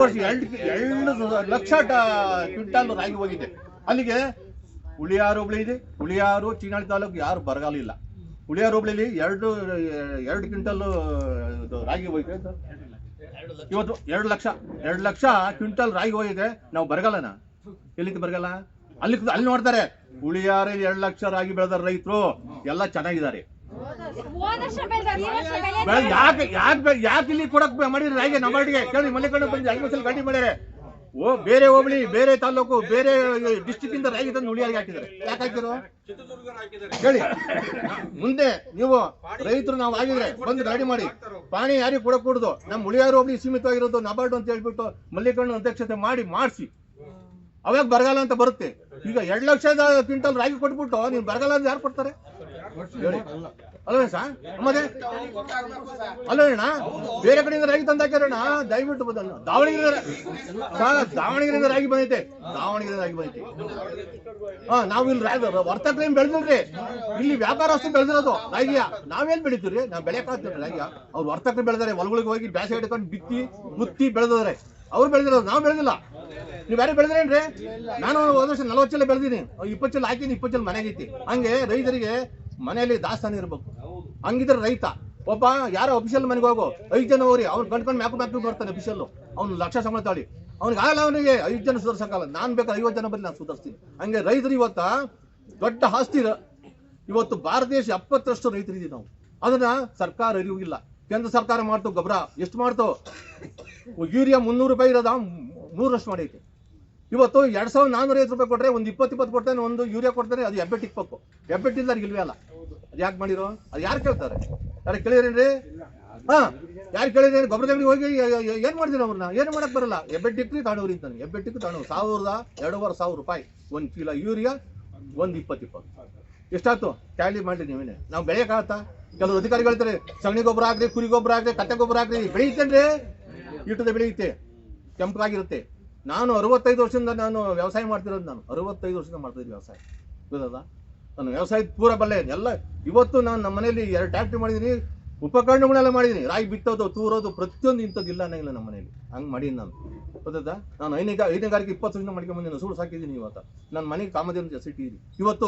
2 lakh quintal ರಾಗಿ ಹೋಗಿದೆ ಅಲ್ಲಿಗೆ. ಹುಳಿಯಾರು ಹೋಬಳಿ ಇದೆ, ಹುಳಿಯಾರು ಚೀನಾಳಿ ತಾಲೂಕು ಯಾರು ಬರಗಾಲ ಇಲ್ಲ. ಹುಳಿಯಾರು ಹೋಬಳಿಲಿ 2 ಕ್ವಿಂಟಲ್ ರಾಗಿ ಹೋಗಿದೆ. ಇವತ್ತು 2 ಲಕ್ಷ ಕ್ವಿಂಟಲ್ ರಾಗಿ ಹೋಗಿದೆ. ನಾವು ಬರಗಾಲನ ಎಲ್ಲಿಂದ ಬರಗಾಲ? ಅಲ್ಲಿ ನೋಡ್ತಾರೆ ಹುಳಿಯಾರಲ್ಲಿ 2 ಲಕ್ಷ ರಾಗಿ ಬೆಳೆದ ರೈತರು ಎಲ್ಲ ಚೆನ್ನಾಗಿದ್ದಾರೆ. ಯಾಕೆ ಇಲ್ಲಿ ಕೊಡಕ್ ಮಾಡಿದ್ರೆ ರಾಗಿ ನಮ್ಮಡಿಗೆ ಕೇಳಿ ಮಲ್ಲಿಕಣ್ಣ ಬಂದು 5 ವರ್ಷ ಗಂಟಿ ಮಾಡ್ಯಾರೆ. ಬೇರೆ ಹೋಬಳಿ, ಬೇರೆ ತಾಲೂಕು, ಬೇರೆ ಡಿಸ್ಟಿಕ್ ಇಂದ ರಾಗಿ ತಂದು ಹುಳಿಯಾರಿಗೆ ಹಾಕಿದ್ದಾರೆ. ಯಾಕೆ ಹಾಕಿದ್ರು ಹೇಳಿ? ಮುಂದೆ ನೀವು ರೈತರು ನಾವು ಆಗಿದ್ರೆ ಬಂದು ಗಾಡಿ ಮಾಡಿ ಪಾಣಿ ಯಾರಿಗೆ ಕೊಡಕ್ ಕೂಡುದು. ನಮ್ಮ ಹುಳಿಯಾರು ಹೋಬಳಿ ಸೀಮಿತವಾಗಿರೋದು ನಬಾರ್ಡು ಅಂತ ಹೇಳ್ಬಿಟ್ಟು ಮಲ್ಲಿಕಣ್ಣ ಅಧ್ಯಕ್ಷತೆ ಮಾಡಿಸಿ ಅವಾಗ ಬರಗಾಲ ಅಂತ ಬರುತ್ತೆ. ಈಗ 2 ಲಕ್ಷ ಕ್ವಿಂಟಲ್ ರಾಗಿ ಕೊಟ್ಬಿಟ್ಟು ನೀವು ಬರಗಾಲ ಅಂತ ಯಾರು ಕೊಡ್ತಾರೆ ಅಲ್ವೇ ಸರ್? ಮತ್ತೆ ಅಲ್ಲಣ್ಣ ಬೇರೆ ಕಡೆಯಿಂದ ರಾಗಿ ತಂದು ಹಾಕ್ಯಾರಣ್ಣ. ದಯವಿಟ್ಟು ಬಂದಲ್ಲ ದಾವಣಗೆರೆಯಿಂದ ರಾಗಿ ಬಂದೈತೆ. ನಾವು ಇಲ್ಲಿ ವರ್ತಕರು ಏನ್ ಬೆಳೆದಿಲ್ರಿ, ಇಲ್ಲಿ ವ್ಯಾಪಾರಸ್ಥರು ಬೆಳೆದಿರೋದು ರಾಗಿಯ. ನಾವೇನ್ ಬೆಳಿತೀವ್ರಿ? ನಾವು ಬೆಳೆಯಕ್ಕಾಗ್ತೀವಿ ರಾಗಿಯ. ಅವ್ರು ವರ್ತಕರು ಬೆಳೆದಾರೆ, ಹೊಲಗಳಿಗೆ ಹೋಗಿ ಬ್ಯಾಸೆ ಹಿಡ್ಕೊಂಡು ಬಿತ್ತಿ ಮುತ್ತಿ ಬೆಳೆದಿದ್ದಾರೆ. ಅವ್ರು ಬೆಳೆದಿರೋದು, ನಾವು ಬೆಳೆದಿಲ್ಲ. ನೀವ್ ಯಾರು ಬೆಳೆದ್ರೇನ್ರಿ? ನಾನು ಹೋದ ವರ್ಷ 40 ಚೀಲ ಬೆಳೆದೀನಿ, 20 ಚೀಲ ಹಾಕಿನಿ, 20 ಚೀಲ ಮನೆಗೈತಿ. ಹಂಗೆ ರೈತರಿಗೆ ಮನೆಯಲ್ಲಿ ದಾಸ್ತಾನ ಇರ್ಬೇಕು. ಹಂಗಿದ್ರೆ ರೈತ ಒಬ್ಬ ಯಾರೋ ಅಫಿಷಿಯಲ್ ಮನೆಗೆ ಹೋಗೋ 5 ಜನ ಹೋಗ್ರಿ, ಅವ್ನು ಕಂಡ್ಕೊಂಡು ಮ್ಯಾಕು ಬರ್ತಾನೆ ಅಫಿಷಿಯಲ್. ಅವ್ನು ಲಕ್ಷ ಸಂಬಳ ತಾಳಿ ಅವ್ನಿಗೆ ಆಗಲ್ಲ. ಅವನಿಗೆ 5 ಜನ ಸುಧಾರ್ಸಕ್ಕಲ್ಲ. ನಾನು ಬೇಕಾದ್ರೆ 50 ಜನ ಬರಲಿ, ನಾನು ಸುಧಾರಿಸ್ತೀನಿ. ಹಂಗೆ ರೈತರು ಇವತ್ತ ದೊಡ್ಡ ಆಸ್ತಿ. ಇವತ್ತು ಭಾರತ ದೇಶ 70ರಷ್ಟು ರೈತರಿದ್ದೀವಿ ನಾವು. ಅದನ್ನ ಸರ್ಕಾರ ಅರಿವಿಲ್ಲ. ಕೇಂದ್ರ ಸರ್ಕಾರ ಮಾಡ್ತು ಗೊಬ್ಬರ ಎಷ್ಟು ಮಾಡ್ತು? ಯೂರಿಯಾ 300 ರೂಪಾಯಿ ಇರೋದ 3ರಷ್ಟು ಮಾಡೈತೆ. ಇವತ್ತು 2450 ರೂಪಾಯಿ ಕೊಟ್ರೆ ಒಂದು 20 ಕೊಡ್ತಾನೆ, ಒಂದು ಯೂರಿಯಾ ಕೊಡ್ತಾನೆ. ಅದು ಹೆಬ್ಬೆಟ್ ಇಕ್ಬೇಕು. ಹೆಬ್ಬೆಟ್ಟಿಲ್ಲ ಅವ್ರಿಗೆ ಇಲ್ವೇ ಅಲ್ಲ. ಅದು ಯಾಕೆ ಮಾಡಿರೋ? ಅದು ಯಾರು ಕೇಳ್ತಾರೆ? ಯಾರು ಕೇಳಿದ್ರೇನ್ರಿ? ಯಾರು ಕೇಳಿದ್ರೆ ಗೊಬ್ಬರ ಅಂಗಡಿ ಹೋಗಿ ಏನ್ ಮಾಡಿದಿರ? ಅವ್ರನ್ನ ಏನು ಮಾಡಕ್ ಬರಲ್ಲ. ಹೆಬ್ಬೆಟ್ಟಿಕ್ರಿ ತಾಣವ್ರಿ ಅಂತಾನೆ. ಹೆಬ್ಬೆಟ್ಟಿಕ್ ತಾಣವ್ 1200 ರೂಪಾಯಿ 1 ಕಿಲೋ ಯೂರಿಯಾ, ಒಂದು 20 ಎಷ್ಟಾಯ್ತು ಟ್ಯಾಲಿ ಮಾಡಿ ನೀವೇನೆ. ನಾವು ಬೆಳೆಯಕ್ಕಾಗತ್ತಾ? ಕೆಲವು ಅಧಿಕಾರಿಗಳು ಹೇಳ್ತಾರೆ ಸಗಣಿ ಗೊಬ್ಬರ ಹಾಕ್ರಿ, ಕುರಿ ಗೊಬ್ಬರ ಹಾಕ್ರಿ, ಕಟ್ಟೆ ಗೊಬ್ಬರ ಹಾಕ್ರಿ. ಬೆಳೆಯುತ್ತೇನ್ರಿ? ಇಟ್ಟದ ಬೆಳೆಯುತ್ತೆ, ಕೆಂಪಾಗಿರುತ್ತೆ. ನಾನು 65 ವರ್ಷದಿಂದ ನಾನು ವ್ಯವಸಾಯ ಮಾಡ್ತಿರೋದು. ನಾನು 65 ವರ್ಷದಿಂದ ಮಾಡ್ತಿದ್ದೆ ವ್ಯವಸಾಯ. ಗೊತ್ತದ? ನಾನು ವ್ಯವಸಾಯದ ಪೂರ ಬಲ್ಲೆ ಎಲ್ಲ. ಇವತ್ತು ನಾನು ನಮ್ಮ ಮನೆಯಲ್ಲಿ 2 ಟ್ಯಾಕ್ಟ್ರಿ ಮಾಡಿದೀನಿ, ಉಪಕರಣಗಳೆಲ್ಲ ಮಾಡಿದೀನಿ. ರಾಗಿ ಬಿತ್ತೋದು, ತೂರೋದು, ಪ್ರತಿಯೊಂದು ಇಂಥದ್ದು ಇಲ್ಲ ಅನ್ನಂಗಿಲ್ಲ ನಮ್ಮ ಮನೆಯಲ್ಲಿ. ಹಂಗೆ ಮಾಡೀನಿ ನಾನು. ಗೊತ್ತದ? ನಾನು ಹೈನುಗಾರಿಕೆ 20 ವರ್ಷದಿಂದ ಮಾಡ್ಕೊಂಡ್ ಬಂದಿನಿ. ಸುಳ್ಳು ಸಾಕಿದ್ದೀನಿ. ಇವತ್ತು ನನ್ನ ಮನೆಗೆ ಕಾಮಧೇನು ಸಿಟಿ ಇದೆ. ಇವತ್ತು